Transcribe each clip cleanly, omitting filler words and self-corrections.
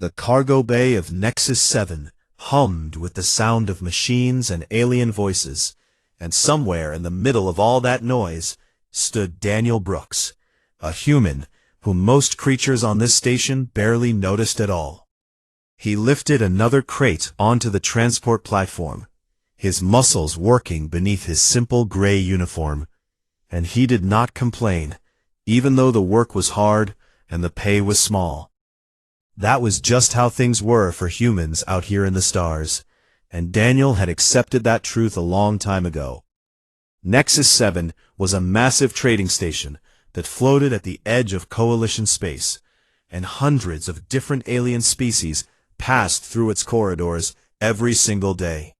The cargo bay of Nexus 7 hummed with the sound of machines and alien voices, and somewhere in the middle of all that noise stood Daniel Brooks, a human whom most creatures on this station barely noticed at all. He lifted another crate onto the transport platform, his muscles working beneath his simple gray uniform, and he did not complain, even though the work was hard and the pay was small. That was just how things were for humans out here in the stars, and Daniel had accepted that truth a long time ago. Nexus 7 was a massive trading station that floated at the edge of Coalition space, and hundreds of different alien species passed through its corridors every single day.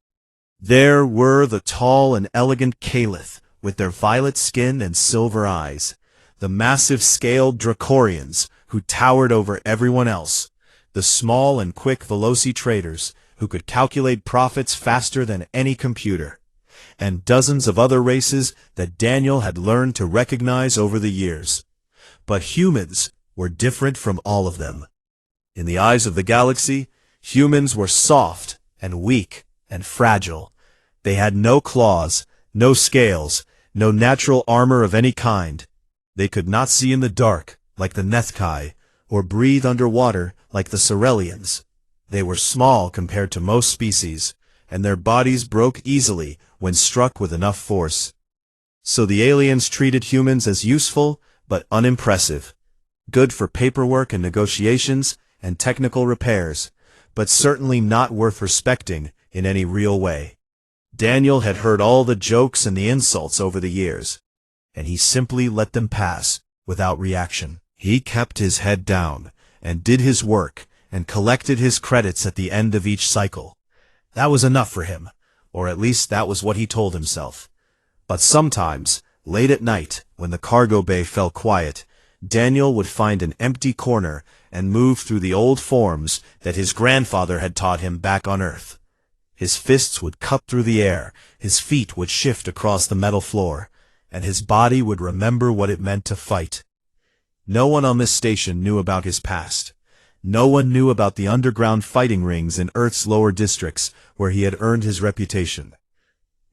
There were the tall and elegant Caliph, with their violet skin and silver eyes, the massive scaled Dracorians, who towered over everyone else, the small and quick Veloci traders, who could calculate profits faster than any computer, and dozens of other races that Daniel had learned to recognize over the years. But humans were different from all of them. In the eyes of the galaxy, humans were soft and weak and fragile. They had no claws, no scales, no natural armor of any kind. They could not see in the dark, like the Nethkai, or breathe underwater, like the Cerelians. They were small compared to most species, and their bodies broke easily when struck with enough force. So the aliens treated humans as useful, but unimpressive, good for paperwork and negotiations and technical repairs, but certainly not worth respecting in any real way. Daniel had heard all the jokes and the insults over the years, and he simply let them pass without reaction. He kept his head down and did his work and collected his credits at the end of each cycle. That was enough for him, or at least that was what he told himself. But sometimes, late at night, when the cargo bay fell quiet, Daniel would find an empty corner and move through the old forms that his grandfather had taught him back on Earth. His fists would cut through the air, his feet would shift across the metal floor, and his body would remember what it meant to fight. No one on this station knew about his past. No one knew about the underground fighting rings in Earth's lower districts where he had earned his reputation.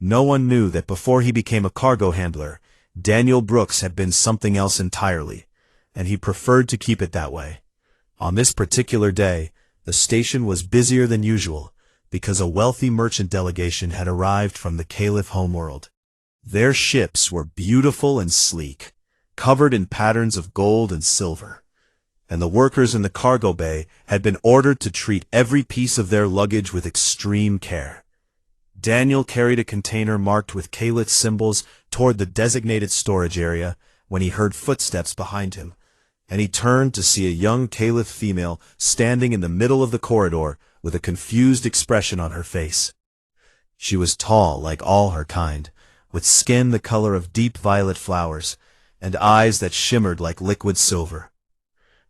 No one knew that before he became a cargo handler, Daniel Brooks had been something else entirely, and he preferred to keep it that way. On this particular day, the station was busier than usual, because a wealthy merchant delegation had arrived from the Caliph homeworld. Their ships were beautiful and sleek, covered in patterns of gold and silver, and the workers in the cargo bay had been ordered to treat every piece of their luggage with extreme care. Daniel carried a container marked with Caliph symbols toward the designated storage area when he heard footsteps behind him, and he turned to see a young Caliph female standing in the middle of the corridor with a confused expression on her face. She was tall like all her kind, with skin the color of deep violet flowers, and eyes that shimmered like liquid silver.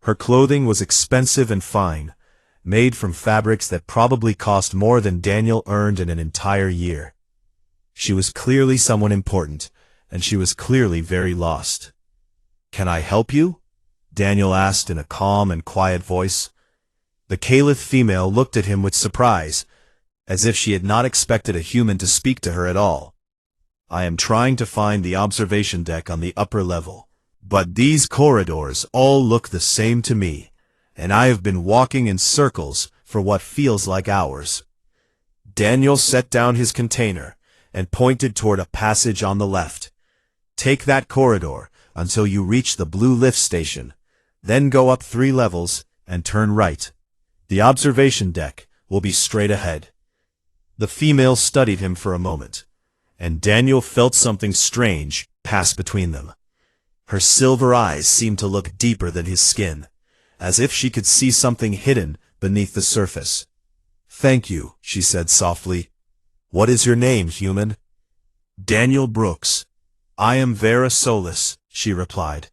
Her clothing was expensive and fine, made from fabrics that probably cost more than Daniel earned in an entire year. She was clearly someone important, and she was clearly very lost. "Can I help you?" Daniel asked in a calm and quiet voice. The Caliph female looked at him with surprise, as if she had not expected a human to speak to her at all. "I am trying to find the observation deck on the upper level, but these corridors all look the same to me, and I have been walking in circles for what feels like hours." Daniel set down his container and pointed toward a passage on the left. "Take that corridor until you reach the blue lift station, then go up 3 levels and turn right. The observation deck will be straight ahead." The female studied him for a moment, and Daniel felt something strange pass between them. Her silver eyes seemed to look deeper than his skin, as if she could see something hidden beneath the surface. "Thank you," she said softly. "What is your name, human?" "Daniel Brooks. I am Vera Solis," she replied,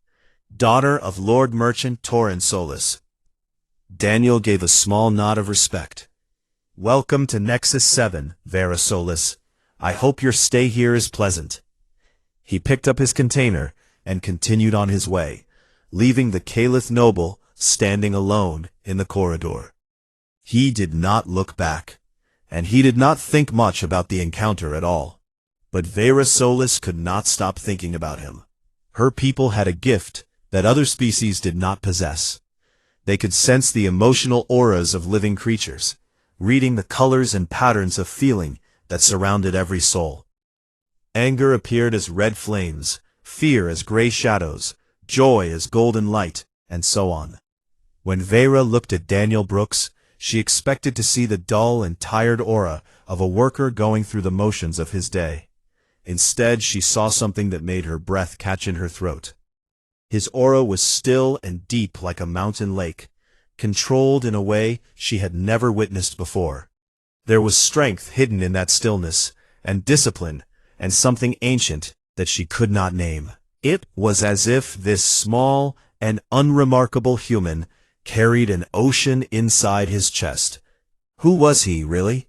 "daughter of Lord Merchant Torrin Solis." Daniel gave a small nod of respect. "Welcome to Nexus 7, Vera Solis. I hope your stay here is pleasant." He picked up his container and continued on his way, leaving the Caliph noble standing alone in the corridor. He did not look back, and he did not think much about the encounter at all. But Vera Solis could not stop thinking about him. Her people had a gift that other species did not possess. They could sense the emotional auras of living creatures, reading the colors and patterns of feeling that surrounded every soul. Anger appeared as red flames, fear as gray shadows, joy as golden light, and so on. When Vera looked at Daniel Brooks, she expected to see the dull and tired aura of a worker going through the motions of his day. Instead, she saw something that made her breath catch in her throat. His aura was still and deep like a mountain lake, controlled in a way she had never witnessed before. There was strength hidden in that stillness, and discipline, and something ancient that she could not name. It was as if this small and unremarkable human carried an ocean inside his chest. Who was he, really?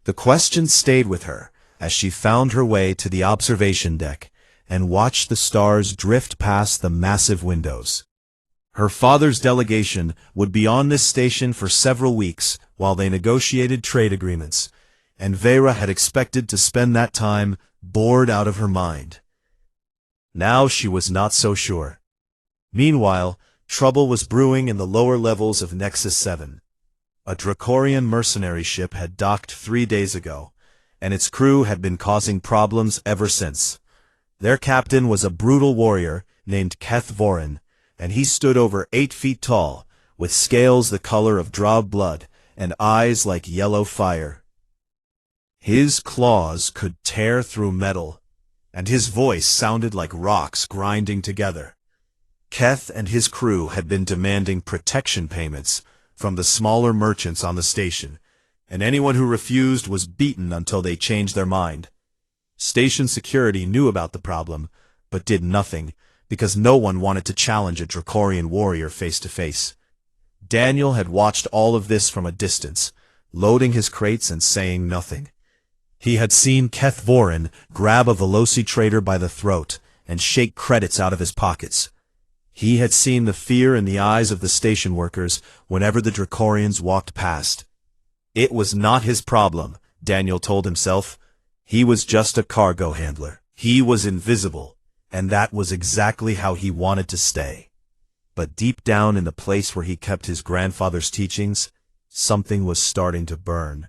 The question stayed with her as she found her way to the observation deck and watched the stars drift past the massive windows. Her father's delegation would be on this station for several weeks while they negotiated trade agreements, and Vera had expected to spend that time bored out of her mind. Now she was not so sure. Meanwhile, trouble was brewing in the lower levels of Nexus 7. A Dracorian mercenary ship had docked 3 days ago, and its crew had been causing problems ever since. Their captain was a brutal warrior named Keth Vorin, and he stood over 8 feet tall, with scales the color of drawn blood and eyes like yellow fire. His claws could tear through metal, and his voice sounded like rocks grinding together. Keth and his crew had been demanding protection payments from the smaller merchants on the station, and anyone who refused was beaten until they changed their mind. Station security knew about the problem, but did nothing, because no one wanted to challenge a Dracorian warrior face to face. Daniel had watched all of this from a distance, loading his crates and saying nothing. He had seen Keth Vorin grab a Veloci trader by the throat and shake credits out of his pockets. He had seen the fear in the eyes of the station workers whenever the Dracorians walked past. It was not his problem, Daniel told himself. He was just a cargo handler. He was invisible, and that was exactly how he wanted to stay. But deep down in the place where he kept his grandfather's teachings, something was starting to burn.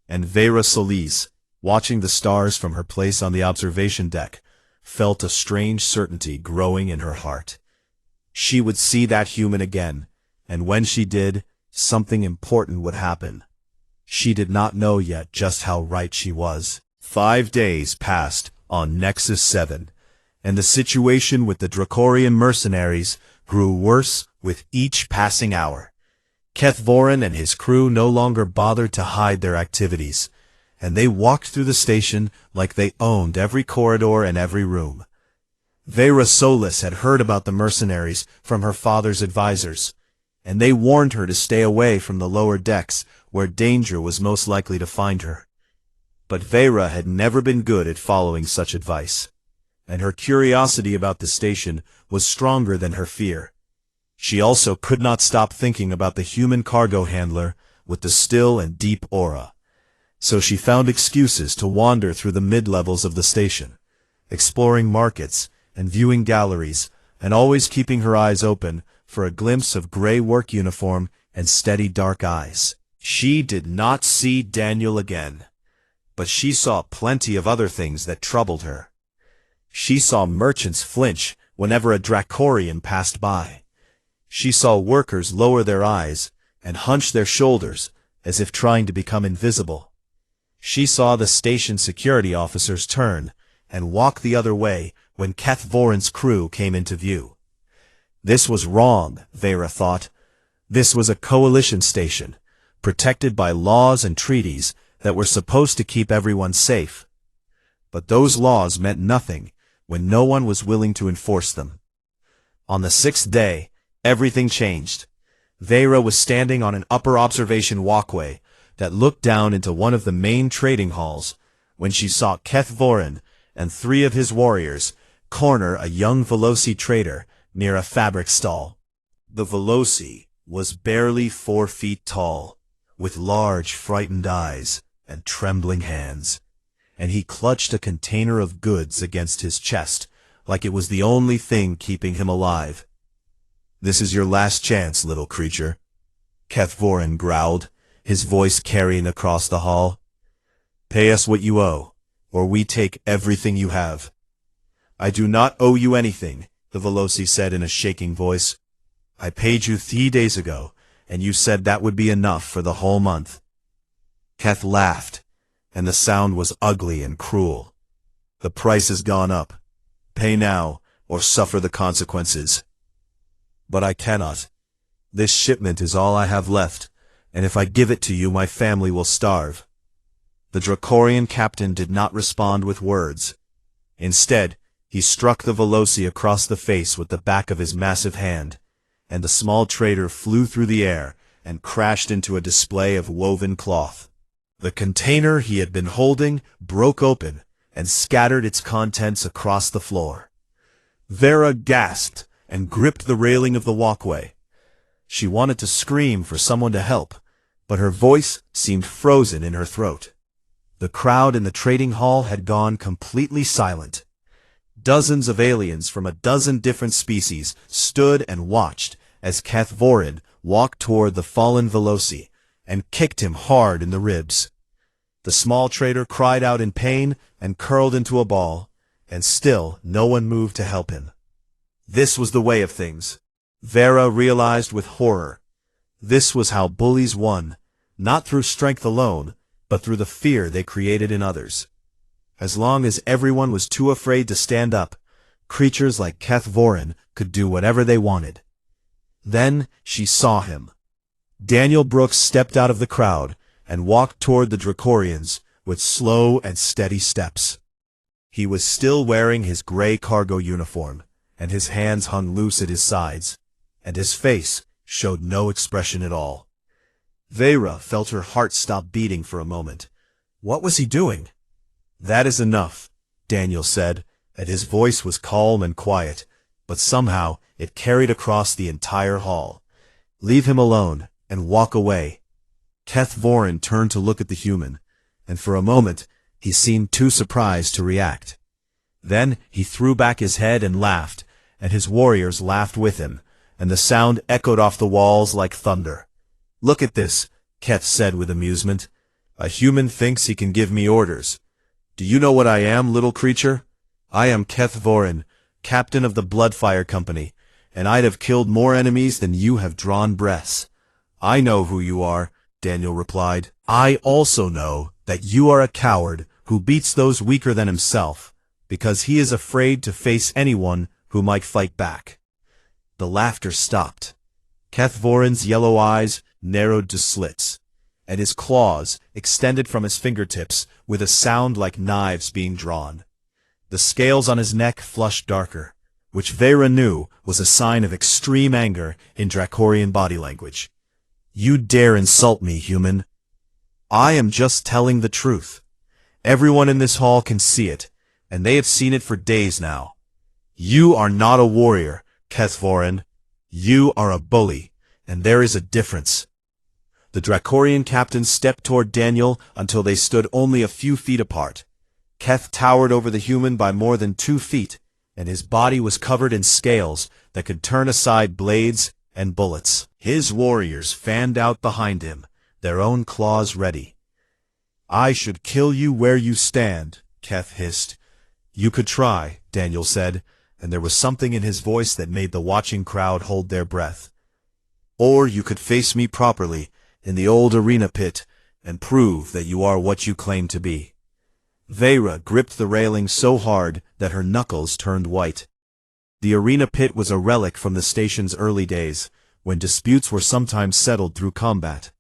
And Vera Solis, watching the stars from her place on the observation deck, felt a strange certainty growing in her heart. She would see that human again, and when she did, something important would happen. She did not know yet just how right she was. 5 days passed on Nexus 7, and the situation with the Dracorian mercenaries grew worse with each passing hour. Keth Vorin and his crew no longer bothered to hide their activities, and they walked through the station like they owned every corridor and every room. Vera Solis had heard about the mercenaries from her father's advisors, and they warned her to stay away from the lower decks where danger was most likely to find her. But Vera had never been good at following such advice, and her curiosity about the station was stronger than her fear. She also could not stop thinking about the human cargo handler with the still and deep aura. So she found excuses to wander through the mid-levels of the station, exploring markets and viewing galleries, and always keeping her eyes open for a glimpse of gray work uniform and steady dark eyes. She did not see Daniel again, but she saw plenty of other things that troubled her. She saw merchants flinch whenever a Dracorian passed by. She saw workers lower their eyes and hunch their shoulders as if trying to become invisible. She saw the station security officers turn and walk the other way when Keth Vorin's crew came into view. This was wrong, Vera thought. This was a coalition station, protected by laws and treaties that were supposed to keep everyone safe. But those laws meant nothing when no one was willing to enforce them. On the 6th day, everything changed. Vera was standing on an upper observation walkway that looked down into one of the main trading halls when she saw Keth Vorin and 3 of his warriors corner a young Veloci trader near a fabric stall. The Veloci was barely 4 feet tall, with large, frightened eyes and trembling hands, and he clutched a container of goods against his chest, like it was the only thing keeping him alive. "This is your last chance, little creature," Kethvorin growled, his voice carrying across the hall. "Pay us what you owe, or we take everything you have." "I do not owe you anything," the Veloci said in a shaking voice. "I paid you 3 days ago, and you said that would be enough for the whole month." Keth laughed, and the sound was ugly and cruel. "The price has gone up. Pay now, or suffer the consequences." "But I cannot. This shipment is all I have left, and if I give it to you, my family will starve." The Dracorian captain did not respond with words. Instead, he struck the Veloci across the face with the back of his massive hand, and the small trader flew through the air and crashed into a display of woven cloth. The container he had been holding broke open and scattered its contents across the floor. Vera gasped and gripped the railing of the walkway. She wanted to scream for someone to help, but her voice seemed frozen in her throat. The crowd in the trading hall had gone completely silent. Dozens of aliens from a dozen different species stood and watched as Kethvorin walked toward the fallen Veloci and kicked him hard in the ribs. The small trader cried out in pain and curled into a ball, and still no one moved to help him. This was the way of things, Vera realized with horror. This was how bullies won, not through strength alone, but through the fear they created in others. As long as everyone was too afraid to stand up, creatures like Kethvorin could do whatever they wanted. Then she saw him. Daniel Brooks stepped out of the crowd and walked toward the Dracorians with slow and steady steps. He was still wearing his gray cargo uniform, and his hands hung loose at his sides, and his face showed no expression at all. Vera felt her heart stop beating for a moment. What was he doing? "That is enough," Daniel said, and his voice was calm and quiet, but somehow it carried across the entire hall. "Leave him alone and walk away." Kethvorin turned to look at the human, and for a moment he seemed too surprised to react. Then he threw back his head and laughed, and his warriors laughed with him, and the sound echoed off the walls like thunder. "Look at this," Keth said with amusement. "A human thinks he can give me orders. Do you know what I am, little creature? I am Kethvorin, captain of the Bloodfire Company, and I'd have killed more enemies than you have drawn breaths." "I know who you are," Daniel replied. "I also know that you are a coward who beats those weaker than himself, because he is afraid to face anyone who might fight back." The laughter stopped. Kethvorin's yellow eyes narrowed to slits, and his claws extended from his fingertips with a sound like knives being drawn. The scales on his neck flushed darker, which Vera knew was a sign of extreme anger in Dracorian body language. "You dare insult me, human?" "I am just telling the truth. Everyone in this hall can see it, and they have seen it for days now. You are not a warrior, Kethvorin. You are a bully, and there is a difference." The Dracorian captain stepped toward Daniel until they stood only a few feet apart. Keth towered over the human by more than 2 feet, and his body was covered in scales that could turn aside blades and bullets. His warriors fanned out behind him, their own claws ready. "I should kill you where you stand," Keth hissed. "You could try," Daniel said, and there was something in his voice that made the watching crowd hold their breath. "Or you could face me properly in the old arena pit and prove that you are what you claim to be." Vera gripped the railing so hard that her knuckles turned white. The arena pit was a relic from the station's early days, when disputes were sometimes settled through combat.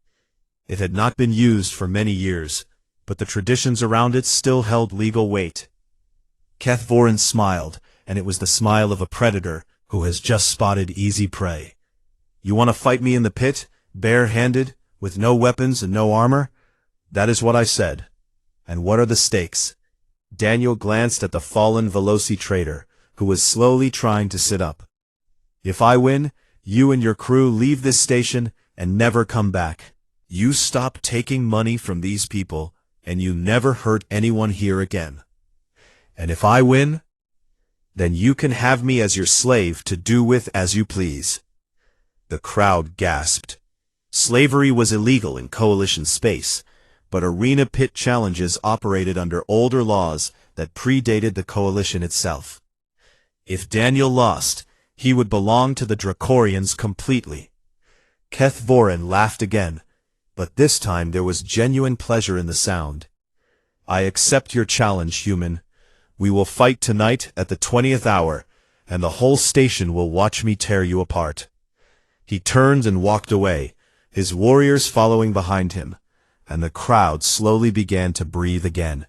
It had not been used for many years, but the traditions around it still held legal weight. Kethvorin smiled, and it was the smile of a predator who has just spotted easy prey. "You want to fight me in the pit, bare-handed, with no weapons and no armor?" "That is what I said." "And what are the stakes?" Daniel glanced at the fallen Veloci trader, who was slowly trying to sit up. "If I win, you and your crew leave this station and never come back. You stop taking money from these people, and you never hurt anyone here again. And if I win, then you can have me as your slave to do with as you please." The crowd gasped. Slavery was illegal in Coalition space, but arena pit challenges operated under older laws that predated the Coalition itself. If Daniel lost, he would belong to the Dracorians completely. Keth Vorin laughed again, but this time there was genuine pleasure in the sound. "I accept your challenge, human. We will fight tonight at the 20th hour, and the whole station will watch me tear you apart." He turned and walked away, his warriors following behind him, and the crowd slowly began to breathe again.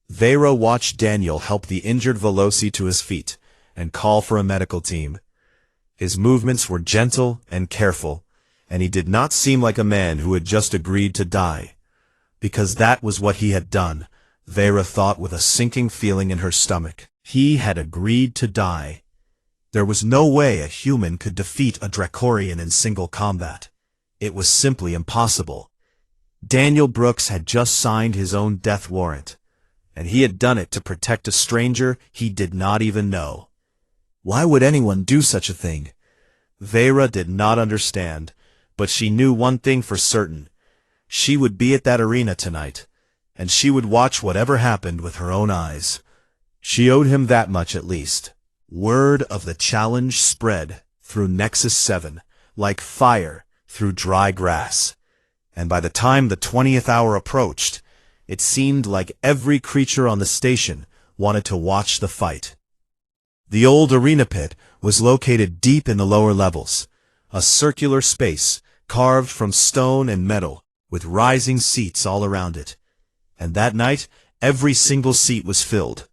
Vera watched Daniel help the injured Veloci to his feet and call for a medical team. His movements were gentle and careful, and he did not seem like a man who had just agreed to die. Because that was what he had done, Vera thought with a sinking feeling in her stomach. He had agreed to die. There was no way a human could defeat a Dracorian in single combat. It was simply impossible. Daniel Brooks had just signed his own death warrant, and he had done it to protect a stranger he did not even know. Why would anyone do such a thing? Vera did not understand, but she knew one thing for certain. She would be at that arena tonight, and she would watch whatever happened with her own eyes. She owed him that much at least. Word of the challenge spread through Nexus 7, like fire through dry grass. And by the time the 20th hour approached, it seemed like every creature on the station wanted to watch the fight. The old arena pit was located deep in the lower levels, a circular space carved from stone and metal with rising seats all around it. And that night, every single seat was filled.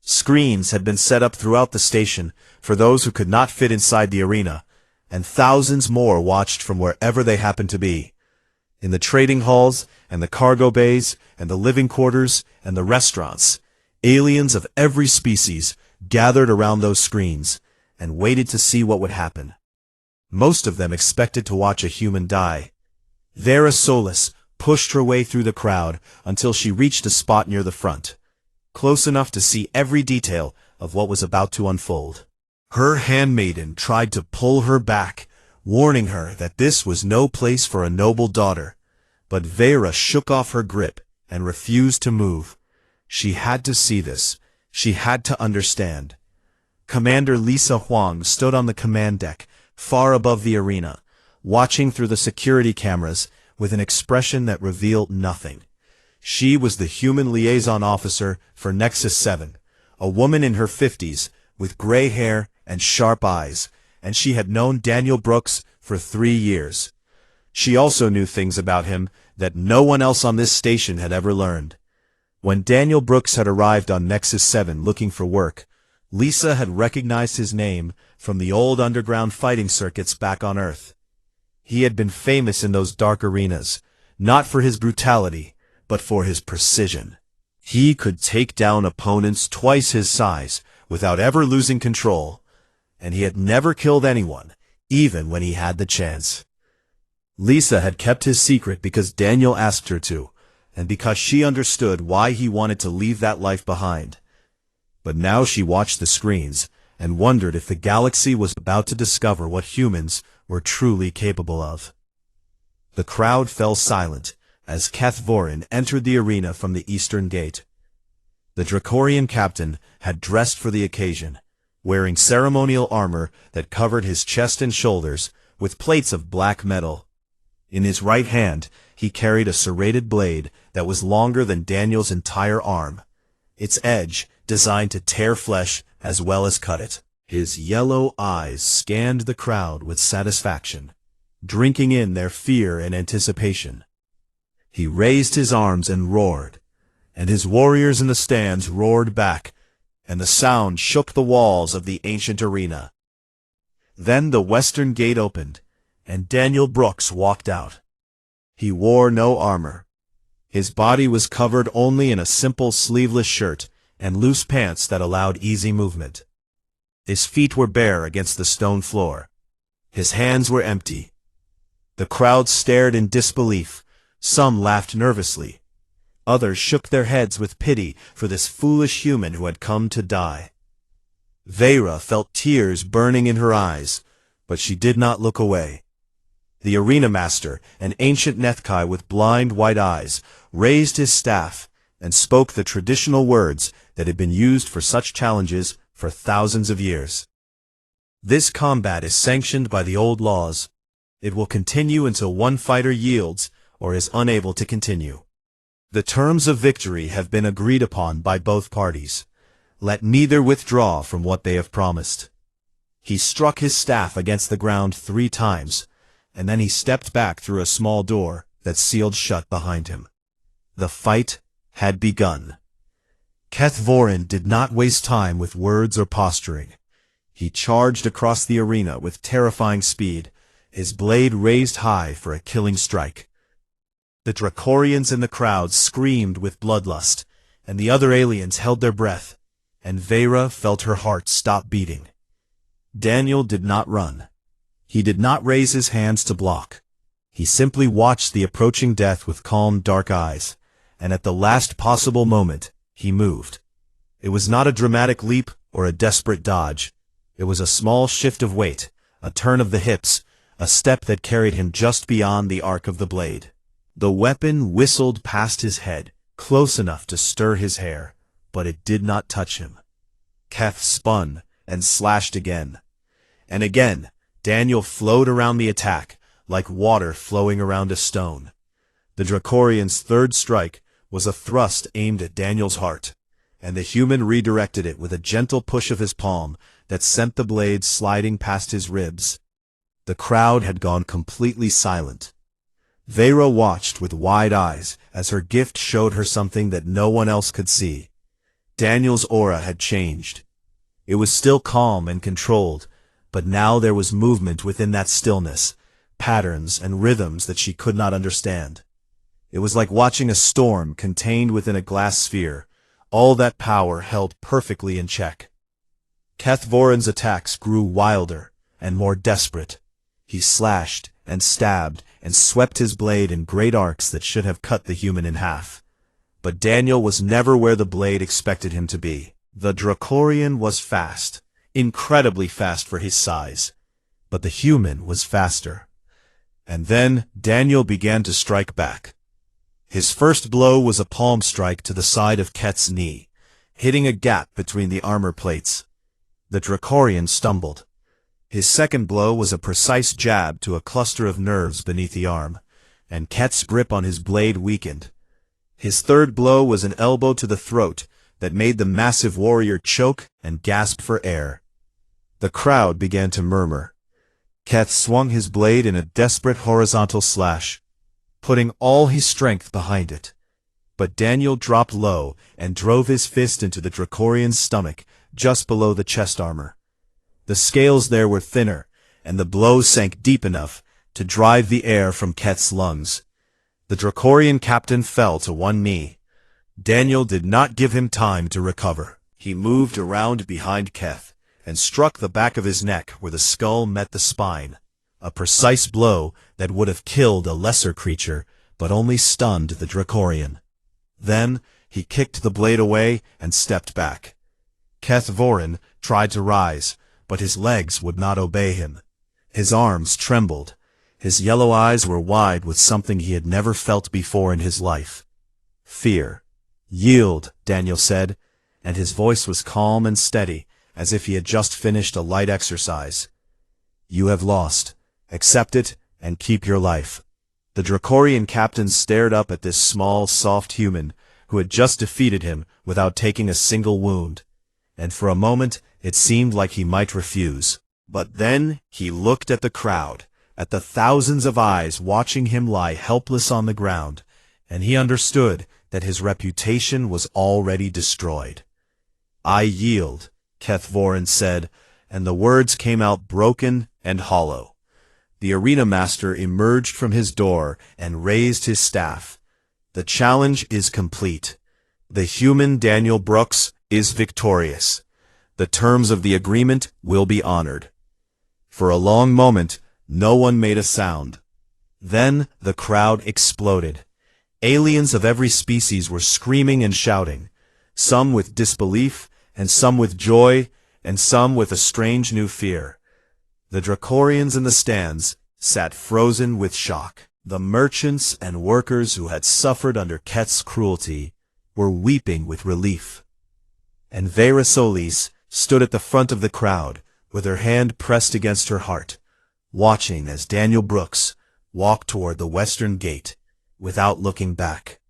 Screens had been set up throughout the station for those who could not fit inside the arena, and thousands more watched from wherever they happened to be. In the trading halls, and the cargo bays, and the living quarters, and the restaurants, aliens of every species gathered around those screens and waited to see what would happen. Most of them expected to watch a human die. Vera Solis pushed her way through the crowd until she reached a spot near the front, close enough to see every detail of what was about to unfold. Her handmaiden tried to pull her back, warning her that this was no place for a noble daughter, but Vera shook off her grip and refused to move. She had to see this. She had to understand. Commander Lisa Huang stood on the command deck, far above the arena, watching through the security cameras with an expression that revealed nothing. She was the human liaison officer for Nexus 7, a woman in her 50s with gray hair and sharp eyes, and she had known Daniel Brooks for 3 years. She also knew things about him that no one else on this station had ever learned. When Daniel Brooks had arrived on Nexus 7 looking for work, Lisa had recognized his name from the old underground fighting circuits back on Earth. He had been famous in those dark arenas, not for his brutality, but for his precision. He could take down opponents twice his size without ever losing control, and he had never killed anyone, even when he had the chance. Lisa had kept his secret because Daniel asked her to, and because she understood why he wanted to leave that life behind. But now she watched the screens and wondered if the galaxy was about to discover what humans were truly capable of. The crowd fell silent as Keth Vorin entered the arena from the eastern gate. The Dracorian captain had dressed for the occasion, wearing ceremonial armor that covered his chest and shoulders with plates of black metal. In his right hand, he carried a serrated blade that was longer than Daniel's entire arm, its edge designed to tear flesh as well as cut it. His yellow eyes scanned the crowd with satisfaction, drinking in their fear and anticipation. He raised his arms and roared, and his warriors in the stands roared back, and the sound shook the walls of the ancient arena. Then the western gate opened, and Daniel Brooks walked out. He wore no armor. His body was covered only in a simple sleeveless shirt and loose pants that allowed easy movement. His feet were bare against the stone floor. His hands were empty. The crowd stared in disbelief Some laughed nervously. Others shook their heads with pity for this foolish human who had come to die. Vera felt tears burning in her eyes, but she did not look away. The arena master, an ancient Nethkai with blind white eyes, raised his staff and spoke the traditional words that had been used for such challenges for thousands of years. This combat is sanctioned by the old laws. It will continue until one fighter yields or is unable to continue. The terms of victory have been agreed upon by both parties. Let neither withdraw from what they have promised. He struck his staff against the ground 3 times, and then he stepped back through a small door that sealed shut behind him. The fight had begun. Keth Vorin did not waste time with words or posturing. He charged across the arena with terrifying speed, his blade raised high for a killing strike. The Dracorians in the crowd screamed with bloodlust, and the other aliens held their breath, and Vera felt her heart stop beating. Daniel did not run. He did not raise his hands to block. He simply watched the approaching death with calm, dark eyes, and at the last possible moment, he moved. It was not a dramatic leap or a desperate dodge. It was a small shift of weight, a turn of the hips, a step that carried him just beyond the arc of the blade. The weapon whistled past his head, close enough to stir his hair, but it did not touch him. Keth spun and slashed again. And again, Daniel flowed around the attack, like water flowing around a stone. The Dracorian's third strike was a thrust aimed at Daniel's heart, and the human redirected it with a gentle push of his palm that sent the blade sliding past his ribs. The crowd had gone completely silent. Vera watched with wide eyes as her gift showed her something that no one else could see. Daniel's aura had changed. It was still calm and controlled, but now there was movement within that stillness, patterns and rhythms that she could not understand. It was like watching a storm contained within a glass sphere, all that power held perfectly in check. Keth Vorin's attacks grew wilder and more desperate. He slashed and stabbed and swept his blade in great arcs that should have cut the human in half. But Daniel was never where the blade expected him to be. The Dracorian was fast, incredibly fast for his size, but the human was faster. And then Daniel began to strike back. His first blow was a palm strike to the side of Ket's knee, hitting a gap between the armor plates. The Dracorian stumbled. His second blow was a precise jab to a cluster of nerves beneath the arm, and Ket's grip on his blade weakened. His third blow was an elbow to the throat that made the massive warrior choke and gasp for air. The crowd began to murmur. Keth swung his blade in a desperate horizontal slash, putting all his strength behind it. But Daniel dropped low and drove his fist into the Dracorian's stomach, just below the chest armor. The scales there were thinner, and the blow sank deep enough to drive the air from Keth's lungs. The Dracorian captain fell to one knee. Daniel did not give him time to recover. He moved around behind Keth and struck the back of his neck where the skull met the spine, a precise blow that would have killed a lesser creature, but only stunned the Dracorian. Then he kicked the blade away and stepped back. Keth Vorin tried to rise, but his legs would not obey him. His arms trembled. His yellow eyes were wide with something he had never felt before in his life. Fear. "Yield," Daniel said, and his voice was calm and steady, as if he had just finished a light exercise. "You have lost. Accept it and keep your life." The Dracorian captain stared up at this small, soft human who had just defeated him without taking a single wound, and for a moment it seemed like he might refuse. But then he looked at the crowd, at the thousands of eyes watching him lie helpless on the ground, and he understood that his reputation was already destroyed. "I yield," Keth Vorin said, and the words came out broken and hollow. The arena master emerged from his door and raised his staff. "The challenge is complete. The human Daniel Brooks is victorious. The terms of the agreement will be honored." For a long moment, no one made a sound. Then the crowd exploded, Aliens of every species were screaming and shouting, some with disbelief, and some with joy, and some with a strange new fear. The Dracorians in the stands sat frozen with shock. The merchants and workers who had suffered under Keth's cruelty were weeping with relief. And Vera Solis stood at the front of the crowd, with her hand pressed against her heart, watching as Daniel Brooks walked toward the western gate without looking back.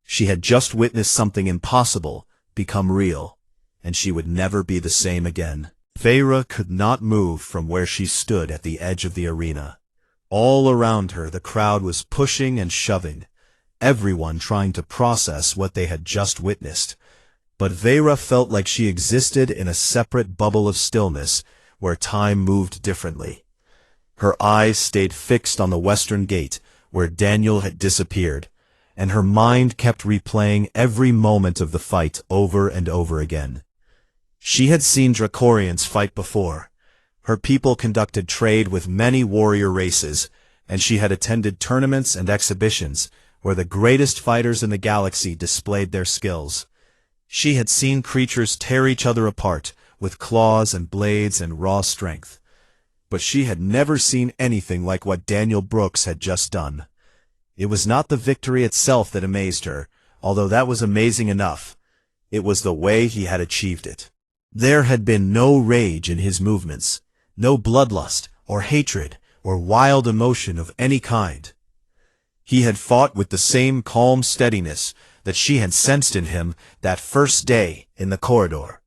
She had just witnessed something impossible become real, and she would never be the same again. Vera could not move from where she stood at the edge of the arena. All around her the crowd was pushing and shoving, everyone trying to process what they had just witnessed. But Vera felt like she existed in a separate bubble of stillness where time moved differently. Her eyes stayed fixed on the western gate where Daniel had disappeared, and her mind kept replaying every moment of the fight over and over again. She had seen Dracorians fight before. Her people conducted trade with many warrior races, and she had attended tournaments and exhibitions where the greatest fighters in the galaxy displayed their skills. She had seen creatures tear each other apart with claws and blades and raw strength. But she had never seen anything like what Daniel Brooks had just done. It was not the victory itself that amazed her, although that was amazing enough. It was the way he had achieved it. There had been no rage in his movements, no bloodlust or hatred or wild emotion of any kind. He had fought with the same calm steadiness that she had sensed in him that first day in the corridor,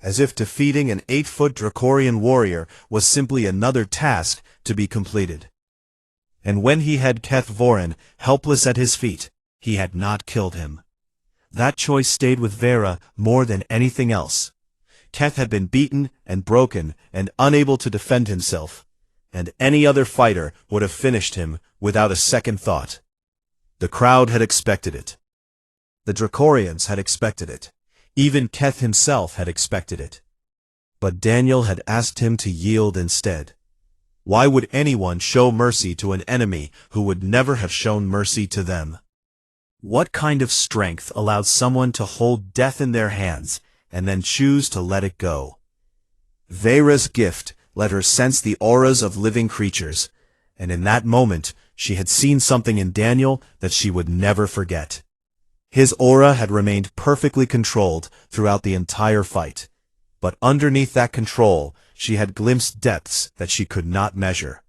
as if defeating an 8-foot Dracorian warrior was simply another task to be completed. And when he had Keth Vorin helpless at his feet, he had not killed him. That choice stayed with Vera more than anything else. Keth had been beaten and broken and unable to defend himself, and any other fighter would have finished him without a second thought. The crowd had expected it. The Dracorians had expected it. Even Keth himself had expected it. But Daniel had asked him to yield instead. Why would anyone show mercy to an enemy who would never have shown mercy to them? What kind of strength allowed someone to hold death in their hands and then choose to let it go? Vera's gift let her sense the auras of living creatures, and in that moment she had seen something in Daniel that she would never forget. His aura had remained perfectly controlled throughout the entire fight, but underneath that control she had glimpsed depths that she could not measure.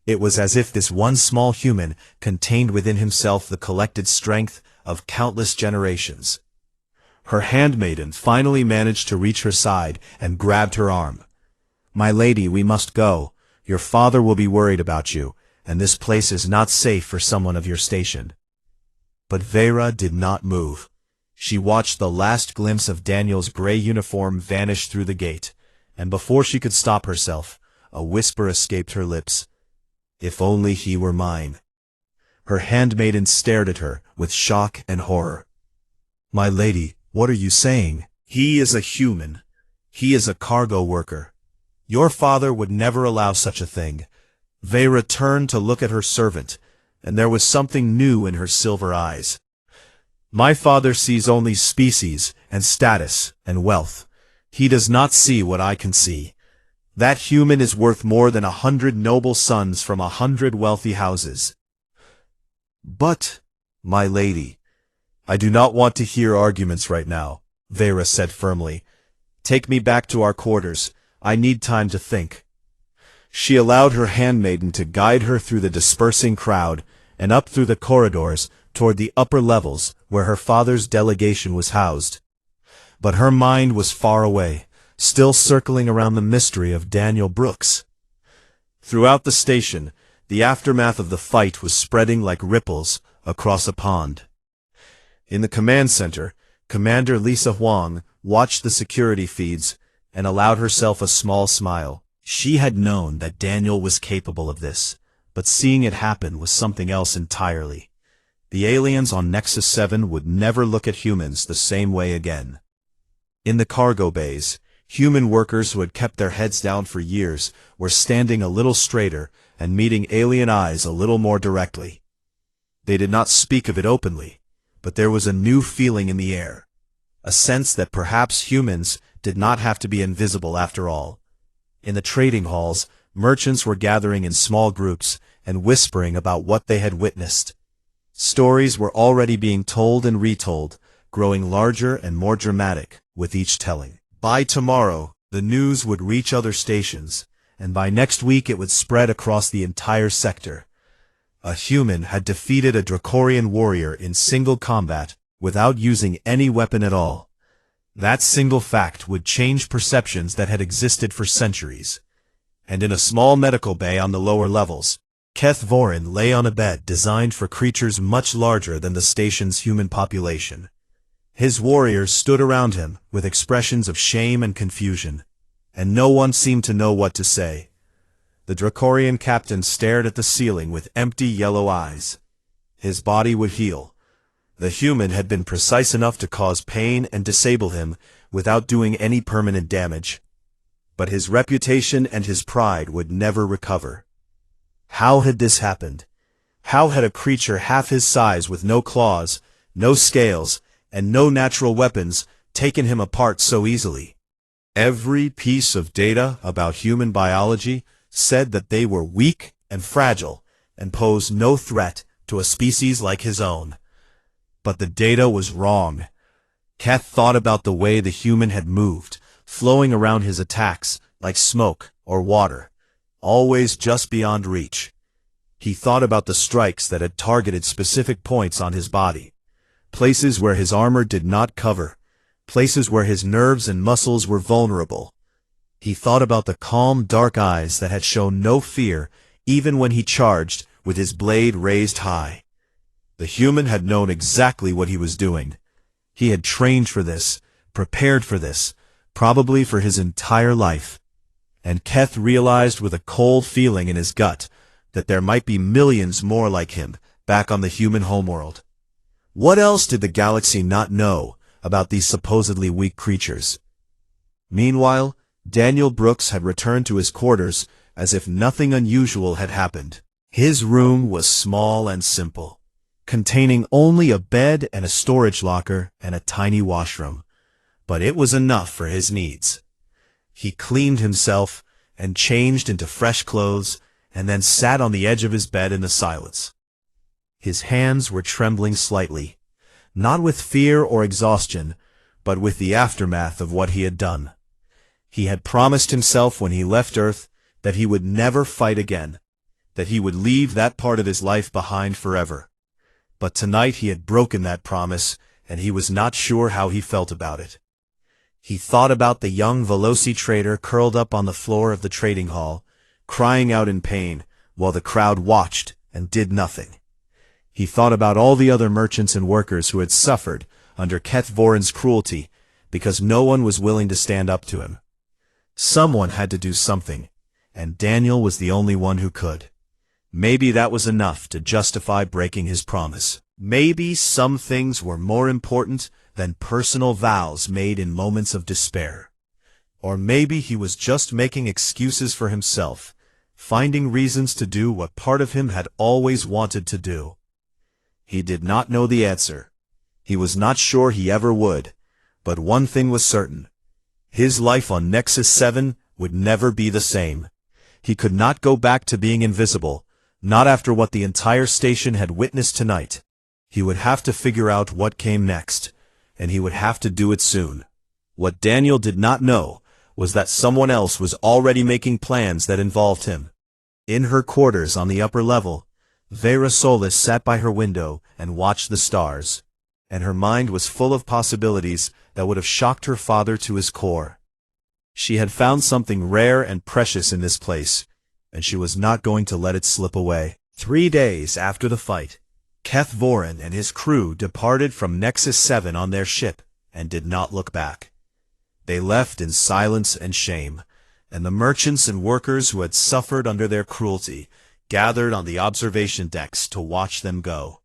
It was as if this one small human contained within himself the collected strength of countless generations. Her handmaiden finally managed to reach her side and grabbed her arm. "My lady, we must go. Your father will be worried about you, and this place is not safe for someone of your station." But Vera did not move. She watched the last glimpse of Daniel's gray uniform vanish through the gate, and before she could stop herself, a whisper escaped her lips. "If only he were mine." Her handmaiden stared at her with shock and horror. "My lady, what are you saying?" "He is a human. He is a cargo worker. Your father would never allow such a thing." Vera turned to look at her servant, and there was something new in her silver eyes. "My father sees only species and status and wealth. He does not see what I can see. That human is worth more than 100 noble sons from 100 wealthy houses." "But, my lady, I do not want to hear arguments right now," Vera said firmly. "Take me back to our quarters. I need time to think." She allowed her handmaiden to guide her through the dispersing crowd and up through the corridors toward the upper levels where her father's delegation was housed. But her mind was far away, still circling around the mystery of Daniel Brooks. Throughout the station, the aftermath of the fight was spreading like ripples across a pond. In the command center, Commander Lisa Huang watched the security feeds and allowed herself a small smile. She had known that Daniel was capable of this, but seeing it happen was something else entirely. The aliens on Nexus 7 would never look at humans the same way again. In the cargo bays, human workers who had kept their heads down for years were standing a little straighter and meeting alien eyes a little more directly. They did not speak of it openly, but there was a new feeling in the air, a sense that perhaps humans did not have to be invisible after all. In the trading halls, merchants were gathering in small groups and whispering about what they had witnessed. Stories were already being told and retold, growing larger and more dramatic with each telling. By tomorrow, the news would reach other stations, and by next week it would spread across the entire sector. A human had defeated a Dracorian warrior in single combat without using any weapon at all. That single fact would change perceptions that had existed for centuries. And in a small medical bay on the lower levels, Keth Vorin lay on a bed designed for creatures much larger than the station's human population. His warriors stood around him with expressions of shame and confusion, and no one seemed to know what to say. The Dracorian captain stared at the ceiling with empty yellow eyes. His body would heal. The human had been precise enough to cause pain and disable him without doing any permanent damage. But his reputation and his pride would never recover. How had this happened? How had a creature half his size with no claws, no scales, and no natural weapons taken him apart so easily? Every piece of data about human biology said that they were weak and fragile and posed no threat to a species like his own. But the data was wrong. Keth thought about the way the human had moved, flowing around his attacks like smoke or water, always just beyond reach. He thought about the strikes that had targeted specific points on his body, places where his armor did not cover, places where his nerves and muscles were vulnerable. He thought about the calm, dark eyes that had shown no fear even when he charged with his blade raised high. The human had known exactly what he was doing. He had trained for this, prepared for this, probably for his entire life. And Keth realized with a cold feeling in his gut that there might be millions more like him back on the human homeworld. What else did the galaxy not know about these supposedly weak creatures? Meanwhile, Daniel Brooks had returned to his quarters as if nothing unusual had happened. His room was small and simple, containing only a bed and a storage locker and a tiny washroom. But it was enough for his needs. He cleaned himself and changed into fresh clothes and then sat on the edge of his bed in the silence. His hands were trembling slightly, not with fear or exhaustion, but with the aftermath of what he had done. He had promised himself when he left Earth that he would never fight again, that he would leave that part of his life behind forever. But tonight he had broken that promise, and he was not sure how he felt about it. He thought about the young Veloci trader curled up on the floor of the trading hall, crying out in pain, while the crowd watched and did nothing. He thought about all the other merchants and workers who had suffered under Keth Vorin's cruelty because no one was willing to stand up to him. Someone had to do something, and Daniel was the only one who could. Maybe that was enough to justify breaking his promise. Maybe some things were more important than personal vows made in moments of despair. Or maybe he was just making excuses for himself, finding reasons to do what part of him had always wanted to do. He did not know the answer. He was not sure he ever would, but one thing was certain. His life on Nexus 7 would never be the same. He could not go back to being invisible, not after what the entire station had witnessed tonight. He would have to figure out what came next, and he would have to do it soon. What Daniel did not know was that someone else was already making plans that involved him. In her quarters on the upper level, Vera Solis sat by her window and watched the stars, and her mind was full of possibilities that would have shocked her father to his core. She had found something rare and precious in this place, and she was not going to let it slip away. 3 days after the fight, Keth Vorin and his crew departed from Nexus 7 on their ship and did not look back. They left in silence and shame, and the merchants and workers who had suffered under their cruelty gathered on the observation decks to watch them go.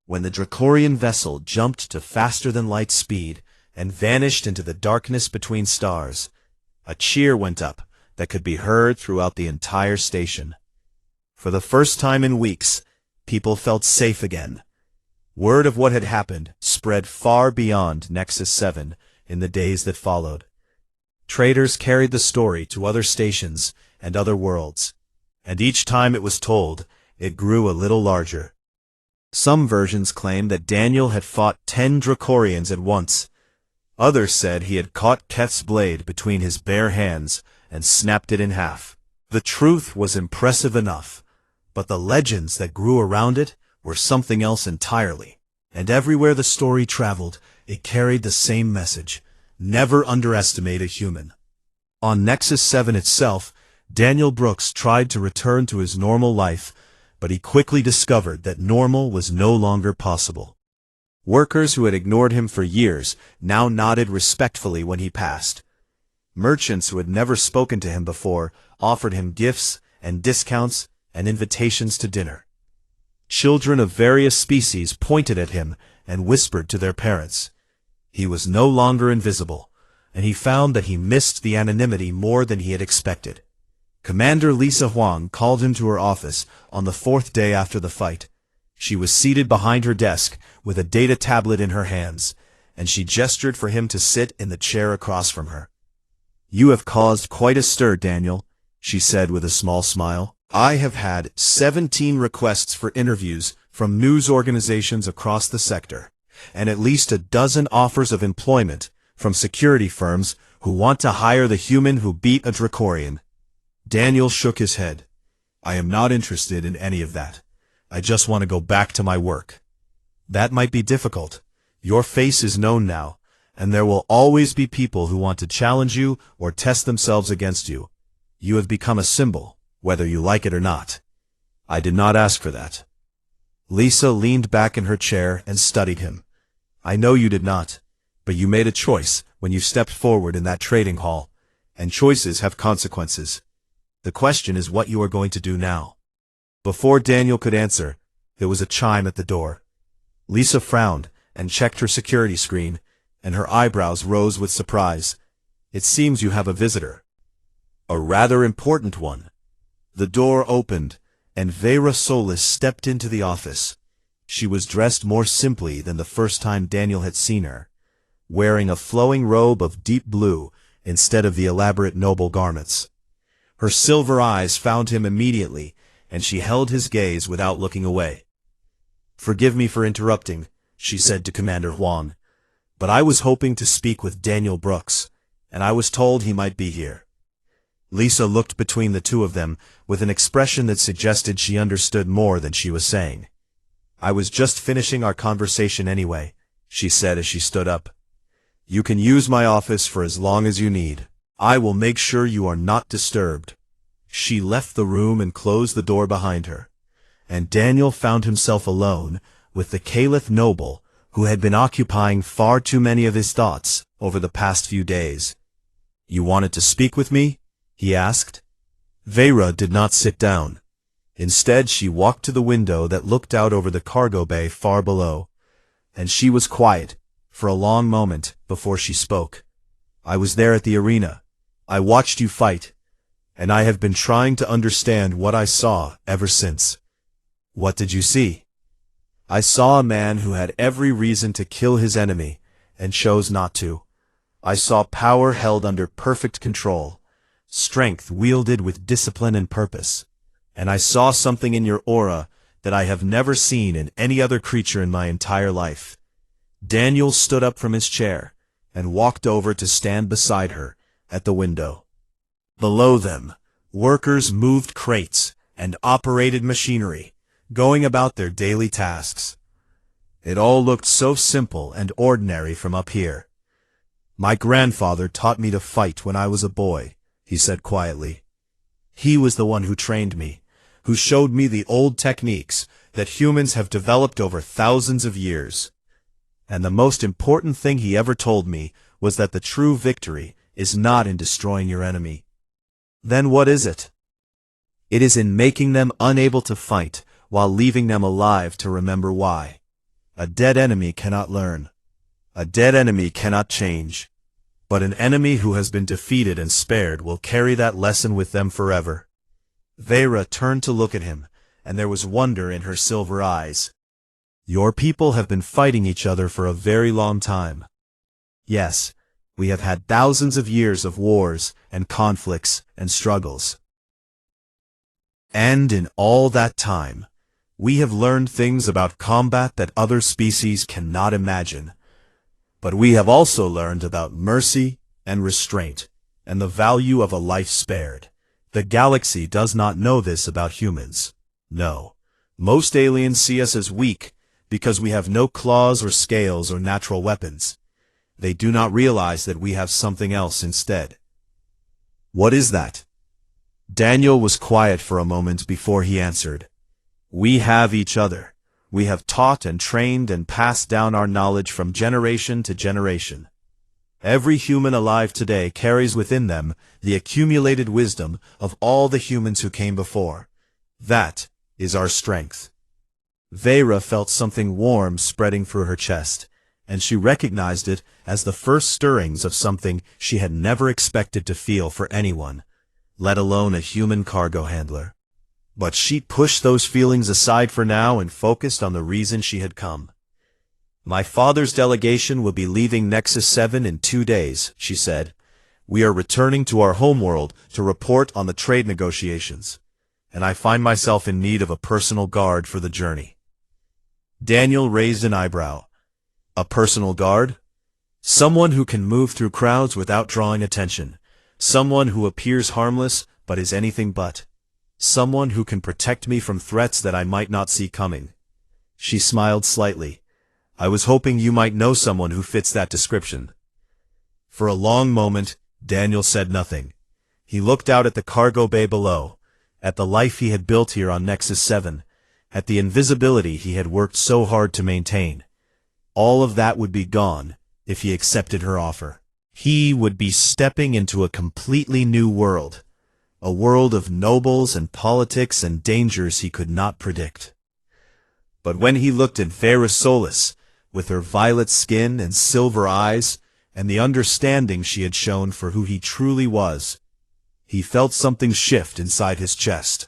When the Dracorian vessel jumped to faster-than-light speed and vanished into the darkness between stars, a cheer went up that could be heard throughout the entire station. For the first time in weeks, people felt safe again. Word of what had happened spread far beyond Nexus 7 in the days that followed. Traders carried the story to other stations and other worlds, and each time it was told, it grew a little larger. Some versions claimed that Daniel had fought 10 Dracorians at once. Others said he had caught Keth's blade between his bare hands and snapped it in half. The truth was impressive enough, but the legends that grew around it were something else entirely. And everywhere the story traveled, it carried the same message: never underestimate a human. On Nexus 7 itself, Daniel Brooks tried to return to his normal life, but he quickly discovered that normal was no longer possible. Workers who had ignored him for years now nodded respectfully when he passed. Merchants who had never spoken to him before offered him gifts and discounts and invitations to dinner. Children of various species pointed at him and whispered to their parents. He was no longer invisible, and he found that he missed the anonymity more than he had expected. Commander Lisa Huang called him to her office on the 4th day after the fight. She was seated behind her desk with a data tablet in her hands, and she gestured for him to sit in the chair across from her. "You have caused quite a stir, Daniel," she said with a small smile. "I have had 17 requests for interviews from news organizations across the sector, and at least a dozen offers of employment from security firms who want to hire the human who beat a Dracorian." Daniel shook his head. "I am not interested in any of that. I just want to go back to my work." "That might be difficult. Your face is known now, and there will always be people who want to challenge you or test themselves against you. You have become a symbol, whether you like it or not." "I did not ask for that." Lisa leaned back in her chair and studied him. "I know you did not, but you made a choice when you stepped forward in that trading hall, and choices have consequences. The question is what you are going to do now." Before Daniel could answer, there was a chime at the door. Lisa frowned and checked her security screen, and her eyebrows rose with surprise. "It seems you have a visitor." "A rather important one." The door opened, and Vera Solis stepped into the office. She was dressed more simply than the first time Daniel had seen her, wearing a flowing robe of deep blue instead of the elaborate noble garments. Her silver eyes found him immediately, and she held his gaze without looking away. "Forgive me for interrupting," she said to Commander Huang, "but I was hoping to speak with Daniel Brooks, and I was told he might be here." Lisa looked between the two of them with an expression that suggested she understood more than she was saying. "I was just finishing our conversation anyway," she said as she stood up. "You can use my office for as long as you need. I will make sure you are not disturbed." She left the room and closed the door behind her, and Daniel found himself alone with the Caliph noble who had been occupying far too many of his thoughts over the past few days. "You wanted to speak with me?" he asked. Vera did not sit down. Instead, she walked to the window that looked out over the cargo bay far below, and she was quiet for a long moment before she spoke. "I was there at the arena. I watched you fight, and I have been trying to understand what I saw ever since." "What did you see?" "I saw a man who had every reason to kill his enemy, and chose not to. I saw power held under perfect control, strength wielded with discipline and purpose, and I saw something in your aura that I have never seen in any other creature in my entire life." Daniel stood up from his chair and walked over to stand beside her at the window. Below them, workers moved crates and operated machinery, going about their daily tasks. It all looked so simple and ordinary from up here. "My grandfather taught me to fight when I was a boy," he said quietly. "He was the one who trained me, who showed me the old techniques that humans have developed over thousands of years. And the most important thing he ever told me was that the true victory is not in destroying your enemy." "Then what is it?" "It is in making them unable to fight while leaving them alive to remember why. A dead enemy cannot learn. A dead enemy cannot change. But an enemy who has been defeated and spared will carry that lesson with them forever." Vera turned to look at him, and there was wonder in her silver eyes. Your people have been fighting each other for a very long time. Yes, we have had thousands of years of wars and conflicts and struggles. And in all that time, we have learned things about combat that other species cannot imagine. But we have also learned about mercy and restraint, and the value of a life spared. The galaxy does not know this about humans. No. Most aliens see us as weak, because we have no claws or scales or natural weapons. They do not realize that we have something else instead. What is that? Daniel was quiet for a moment before he answered. We have each other. We have taught and trained and passed down our knowledge from generation to generation. Every human alive today carries within them the accumulated wisdom of all the humans who came before. That is our strength. Vera felt something warm spreading through her chest, and she recognized it as the first stirrings of something she had never expected to feel for anyone, let alone a human cargo handler. But she pushed those feelings aside for now and focused on the reason she had come. My father's delegation will be leaving Nexus 7 in 2 days, she said. We are returning to our homeworld to report on the trade negotiations, and I find myself in need of a personal guard for the journey. Daniel raised an eyebrow. A personal guard? Someone who can move through crowds without drawing attention. Someone who appears harmless but is anything but. Someone who can protect me from threats that I might not see coming. She smiled slightly. I was hoping you might know someone who fits that description. For a long moment, Daniel said nothing. He looked out at the cargo bay below, at the life he had built here on Nexus 7, at the invisibility he had worked so hard to maintain. All of that would be gone if he accepted her offer. He would be stepping into a completely new world, a world of nobles and politics and dangers he could not predict. But when he looked at Vera Solis, with her violet skin and silver eyes, and the understanding she had shown for who he truly was, he felt something shift inside his chest.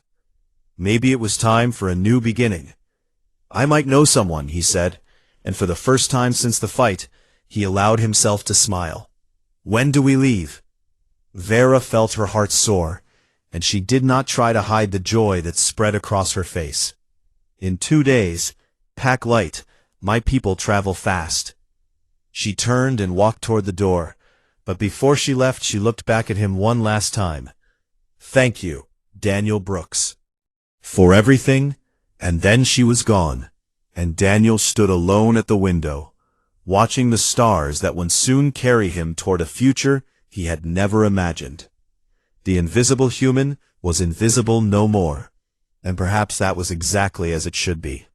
Maybe it was time for a new beginning. I might know someone, he said, and for the first time since the fight, he allowed himself to smile. When do we leave? Vera felt her heart soar, and she did not try to hide the joy that spread across her face. In 2 days, pack light, my people travel fast. She turned and walked toward the door, but before she left she looked back at him one last time. Thank you, Daniel Brooks. For everything, and then she was gone, and Daniel stood alone at the window, watching the stars that would soon carry him toward a future he had never imagined. The invisible human was invisible no more, and perhaps that was exactly as it should be.